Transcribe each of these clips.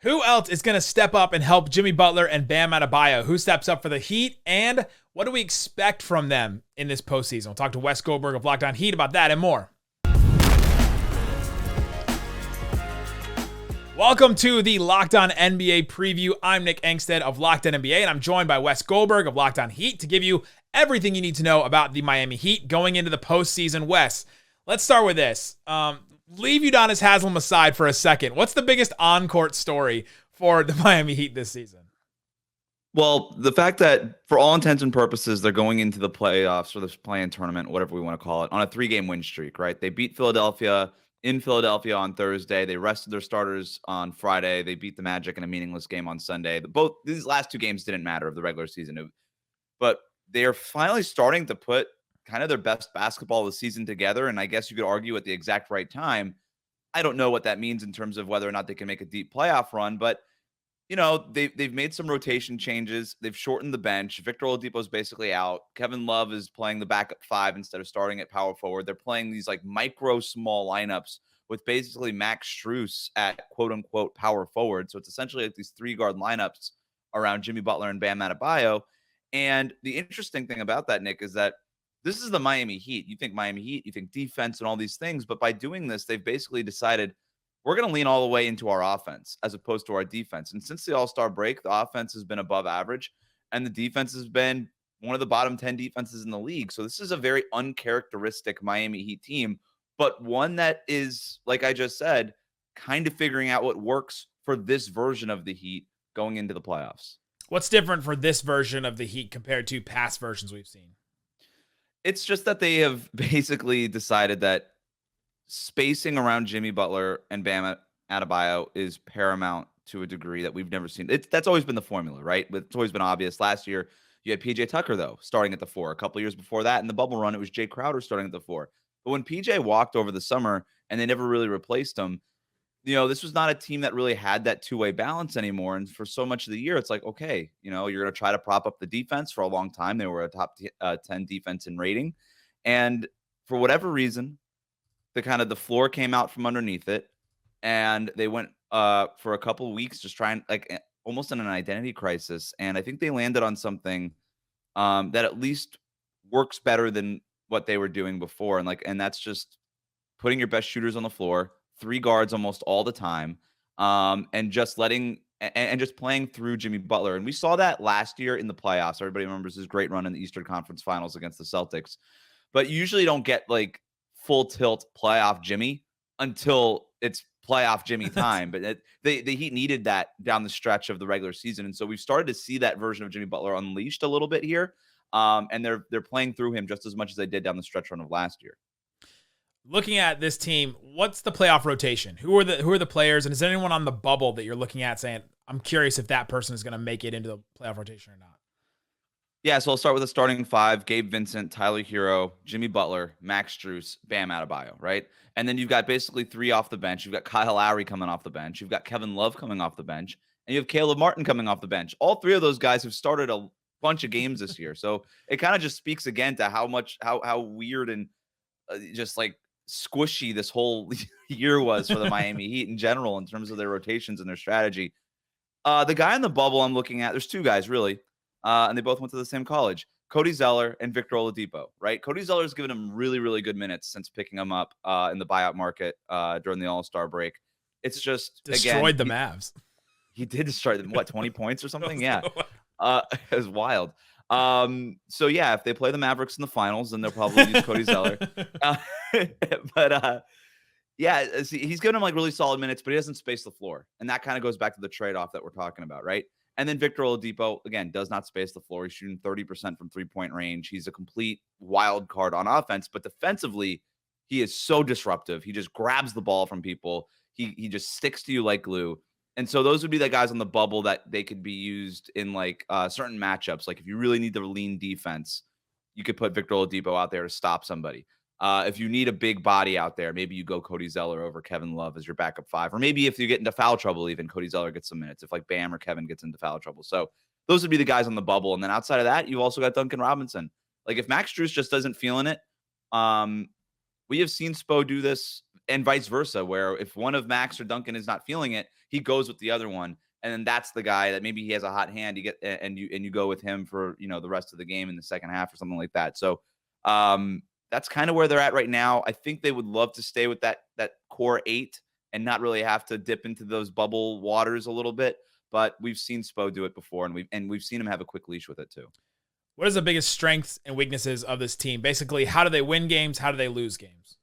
Who else is going to step up and help Jimmy Butler and Bam Adebayo? Who steps up for the Heat? And what do we expect from them in this postseason? We'll talk to Wes Goldberg of Locked On Heat about that and more. Welcome to the Locked On NBA preview. I'm Nick Angstadt of Locked On NBA, and I'm joined by Wes Goldberg of Locked On Heat to give you everything you need to know about the Miami Heat going into the postseason. Wes, let's start with this. Leave Udonis Haslem aside for a second. What's the biggest on-court story for the Miami Heat this season? Well, the fact that for all intents and purposes, they're going into the playoffs or this play-in tournament, whatever we want to call it, on a 3-game win streak, right? They beat Philadelphia in Philadelphia on Thursday. They rested their starters on Friday. They beat the Magic in a meaningless game on Sunday. These last 2 games didn't matter of the regular season, but they are finally starting to put kind of their best basketball of the season together. And I guess you could argue at the exact right time. I don't know what that means in terms of whether or not they can make a deep playoff run, but you know, they've made some rotation changes. They've shortened the bench. Victor Oladipo is basically out. Kevin Love is playing the backup 5 instead of starting at power forward. They're playing these like micro small lineups with basically Max Strus at quote unquote power forward. So it's essentially like these 3-guard lineups around Jimmy Butler and Bam Adebayo. And the interesting thing about that, Nick, is that this is the Miami Heat. You think Miami Heat, you think defense and all these things. But by doing this, they've basically decided we're going to lean all the way into our offense as opposed to our defense. And since the All-Star break, the offense has been above average and the defense has been one of the bottom 10 defenses in the league. So this is a very uncharacteristic Miami Heat team, but one that is, like I just said, kind of figuring out what works for this version of the Heat going into the playoffs. What's different for this version of the Heat compared to past versions we've seen? It's just that they have basically decided that spacing around Jimmy Butler and Bam Adebayo is paramount to a degree that we've never seen. That's always been the formula, right? But it's always been obvious. Last year, you had PJ Tucker, though, starting at the 4. A couple years before that, in the bubble run, it was Jay Crowder starting at the 4. But when PJ walked over the summer and they never really replaced him, you know, this was not a team that really had that two-way balance anymore. And for so much of the year, it's like, okay, you know, you're going to try to prop up the defense. For a long time, they were a top 10 defense in rating. And for whatever reason, the floor came out from underneath it. And they went for a couple of weeks just trying, like, almost in an identity crisis. And I think they landed on something that at least works better than what they were doing before. And that's just putting your best shooters on the floor, 3 guards almost all the time, and just just playing through Jimmy Butler. And we saw that last year in the playoffs. Everybody remembers his great run in the Eastern Conference Finals against the Celtics. But you usually don't get like full tilt playoff Jimmy until it's playoff Jimmy time. But the Heat needed that down the stretch of the regular season. And so we've started to see that version of Jimmy Butler unleashed a little bit here. And they're playing through him just as much as they did down the stretch run of last year. Looking at this team, what's the playoff rotation? Who are the players? And is there anyone on the bubble that you're looking at saying, I'm curious if that person is going to make it into the playoff rotation or not? Yeah, so I'll start with the starting 5: Gabe Vincent, Tyler Hero, Jimmy Butler, Max Strus, Bam Adebayo, right? And then you've got basically 3 off the bench. You've got Kyle Lowry coming off the bench. You've got Kevin Love coming off the bench. And you have Caleb Martin coming off the bench. All 3 of those guys have started a bunch of games this year. So it kind of just speaks again to how weird and just like squishy this whole year was for the Miami Heat in general in terms of their rotations and their strategy. The guy in the bubble I'm looking at, there's 2 guys really. And they both went to the same college, Cody Zeller and Victor Oladipo, right? Cody Zeller's given him really, really good minutes since picking him up in the buyout market during the All-Star break. It's just, destroyed the Mavs. He did destroy them. What, 20 points or something? Yeah. It was wild. So, yeah, if they play the Mavericks in the finals, then they'll probably use Cody Zeller. Yeah, he's given him like really solid minutes, but he doesn't space the floor. And that kind of goes back to the trade-off that we're talking about, right? And then Victor Oladipo, again, does not space the floor. He's shooting 30% from 3-point range. He's a complete wild card on offense, but defensively, he is so disruptive. He just grabs the ball from people. He just sticks to you like glue. And so those would be the guys on the bubble that they could be used in like certain matchups. Like if you really need the lean defense, you could put Victor Oladipo out there to stop somebody. If you need a big body out there, maybe you go Cody Zeller over Kevin Love as your backup 5. Or maybe if you get into foul trouble, even Cody Zeller gets some minutes if like Bam or Kevin gets into foul trouble. So those would be the guys on the bubble. And then outside of that, you've also got Duncan Robinson. Like if Max Strus just doesn't feeling it, we have seen Spo do this and vice versa, where if one of Max or Duncan is not feeling it, he goes with the other one. And then that's the guy that maybe he has a hot hand. You get and you go with him for the rest of the game in the second half or something like that. So that's kind of where they're at right now. I think they would love to stay with that core 8 and not really have to dip into those bubble waters a little bit. But we've seen Spo do it before, and we've seen him have a quick leash with it too. What is the biggest strengths and weaknesses of this team? Basically, how do they win games? How do they lose games?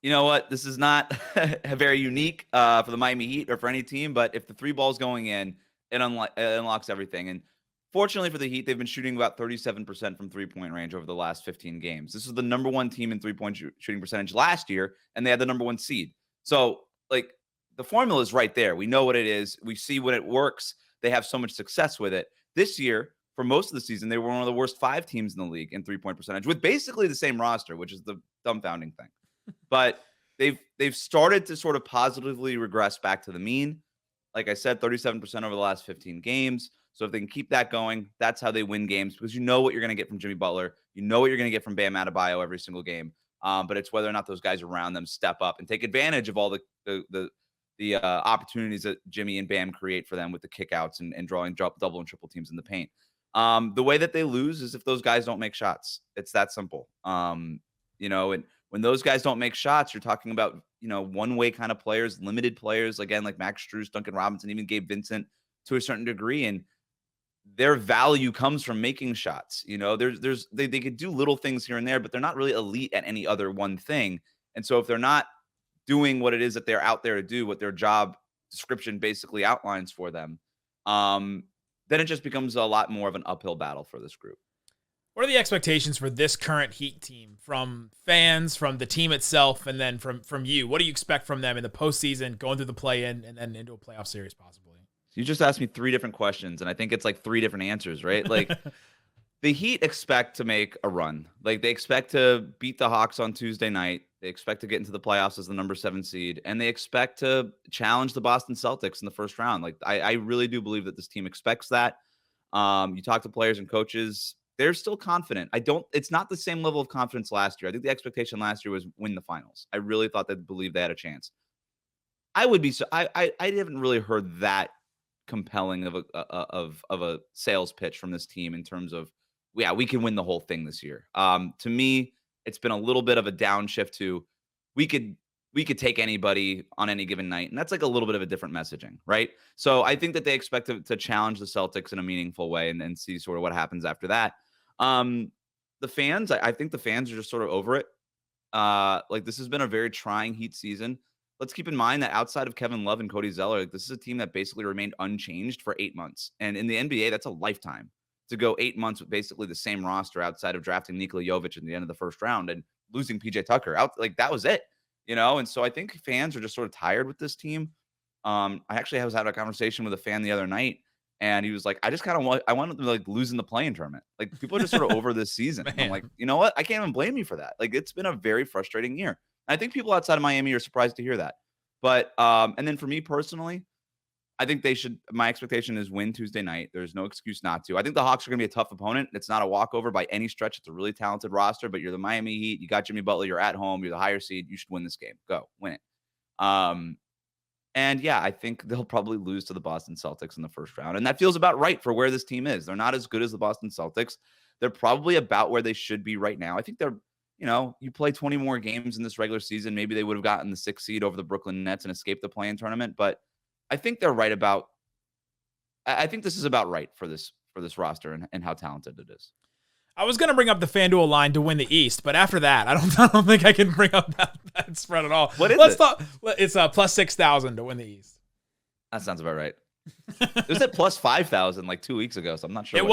You know what? This is not very unique for the Miami Heat or for any team, but if the 3 ball's going in, it unlocks everything. And fortunately for the Heat, they've been shooting about 37% from three-point range over the last 15 games. This is the number 1 team in three-point shooting percentage last year, and they had the number 1 seed. So, the formula is right there. We know what it is. We see when it works. They have so much success with it. This year, for most of the season, they were one of the worst 5 teams in the league in three-point percentage with basically the same roster, which is the dumbfounding thing. But they've started to sort of positively regress back to the mean. Like I said, 37% over the last 15 games. So if they can keep that going, that's how they win games, because you know what you're going to get from Jimmy Butler. You know what you're going to get from Bam Adebayo every single game. But it's whether or not those guys around them step up and take advantage of all the opportunities that Jimmy and Bam create for them with the kickouts and drawing double and triple teams in the paint. The way that they lose is if those guys don't make shots. It's that simple. And when those guys don't make shots, you're talking about, one-way kind of players, limited players, again, like Max Strus, Duncan Robinson, even Gabe Vincent to a certain degree. And their value comes from making shots. They could do little things here and there, but they're not really elite at any other one thing. And so if they're not doing what it is that they're out there to do, what their job description basically outlines for them, then it just becomes a lot more of an uphill battle for this group. What are the expectations for this current Heat team from fans, from the team itself, and then from you? What do you expect from them in the postseason, going through the play-in, and then into a playoff series possibly? You just asked me 3 different questions, and I think it's like 3 different answers, right? The Heat expect to make a run. They expect to beat the Hawks on Tuesday night. They expect to get into the playoffs as the number 7 seed, and they expect to challenge the Boston Celtics in the first round. I really do believe that this team expects that. You talk to players and coaches, they're still confident. It's not the same level of confidence last year. I think the expectation last year was win the finals. I really thought they believed they had a chance. I haven't really heard that compelling of a sales pitch from this team in terms of, yeah, we can win the whole thing this year. To me, it's been a little bit of a downshift to we could take anybody on any given night. And that's like a little bit of a different messaging, right? So I think that they expect to challenge the Celtics in a meaningful way and see sort of what happens after that. The fans, I think the fans are just sort of over it. This has been a very trying Heat season. Let's keep in mind that outside of Kevin Love and Cody Zeller, this is a team that basically remained unchanged for 8 months. And in the NBA, that's a lifetime to go 8 months with basically the same roster outside of drafting Nikola Jovic in the end of the first round and losing PJ Tucker out. That was it, And so I think fans are just sort of tired with this team. I actually was having a conversation with a fan the other night, and he was like, I just kind of I want them to lose in the play-in tournament. People are just sort of over this season. I'm like, you know what? I can't even blame you for that. It's been a very frustrating year. I think people outside of Miami are surprised to hear that. But, and then for me personally, I think my expectation is win Tuesday night. There's no excuse not to. I think the Hawks are going to be a tough opponent. It's not a walkover by any stretch. It's a really talented roster, but you're the Miami Heat. You got Jimmy Butler. You're at home. You're the higher seed. You should win this game. Go win it. And yeah, I think they'll probably lose to the Boston Celtics in the first round. And that feels about right for where this team is. They're not as good as the Boston Celtics. They're probably about where they should be right now. I think they're, you play 20 more games in this regular season. Maybe they would have gotten the 6th seed over the Brooklyn Nets and escaped the play-in tournament. But I think they're right about, I think this is about right for this roster and how talented it is. I was going to bring up the FanDuel line to win the East, but after that, I don't think I can bring up that spread at all. What is it? It's plus 6,000 to win the East. That sounds about right. It was at plus 5,000 like 2 weeks ago, so I'm not sure. It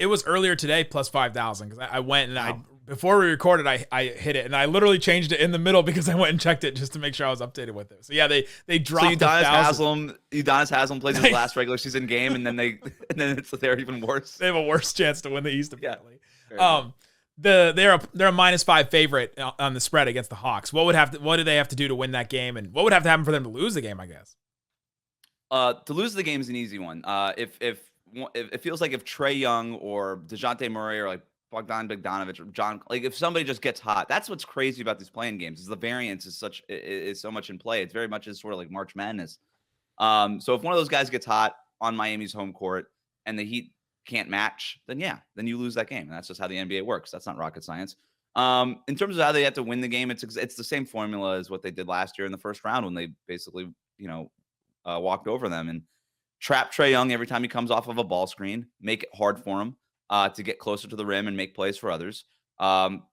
was earlier today, plus 5,000, because I went and before we recorded, I hit it, and I literally changed it in the middle because I went and checked it just to make sure I was updated with it. So yeah, they dropped. So Udonis Haslam plays his last regular season game, and then they're even worse. They have a worse chance to win the East apparently. Yeah. They're a -5 favorite on the spread against the Hawks. What do they have to do to win that game, and what would have to happen for them to lose the game? I guess. To lose the game is an easy one. If it feels like if Trae Young or DeJounte Murray or like Bogdan Bogdanovic or John, if somebody just gets hot, that's what's crazy about these playing games is the variance is so much in play. It's very much as sort of like March Madness. So if one of those guys gets hot on Miami's home court and the Heat can't match, then you lose that game. And that's just how the NBA works. That's not rocket science. In terms of how they have to win the game, it's the same formula as what they did last year in the first round when they basically, walked over them, and trap Trae Young every time he comes off of a ball screen, make it hard for him to get closer to the rim and make plays for others.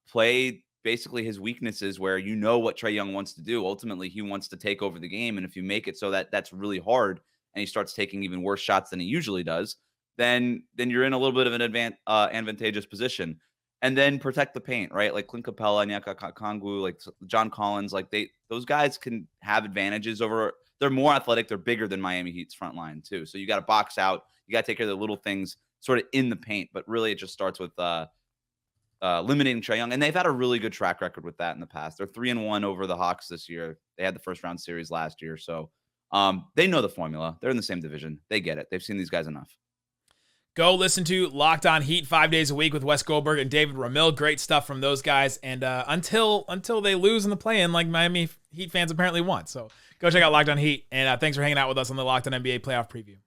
Play basically his weaknesses where what Trae Young wants to do. Ultimately, he wants to take over the game. And if you make it so that that's really hard and he starts taking even worse shots than he usually does, then you're in a little bit of an advantageous position. And then protect the paint, right? Like Clint Capella, Nyaka Kongwu, like John Collins, like those guys can have advantages over. They're more athletic. They're bigger than Miami Heat's front line too. So you got to box out. You got to take care of the little things sort of in the paint. But really, it just starts with limiting Trae Young, and they've had a really good track record with that in the past. They're 3-1 over the Hawks this year. They had the first round series last year, so they know the formula. They're in the same division. They get it. They've seen these guys enough. Go listen to Locked On Heat 5 days a week with Wes Goldberg and David Ramil. Great stuff from those guys. And until they lose in the play-in, like Miami Heat fans apparently want. So go check out Locked On Heat. And thanks for hanging out with us on the Locked On NBA playoff preview.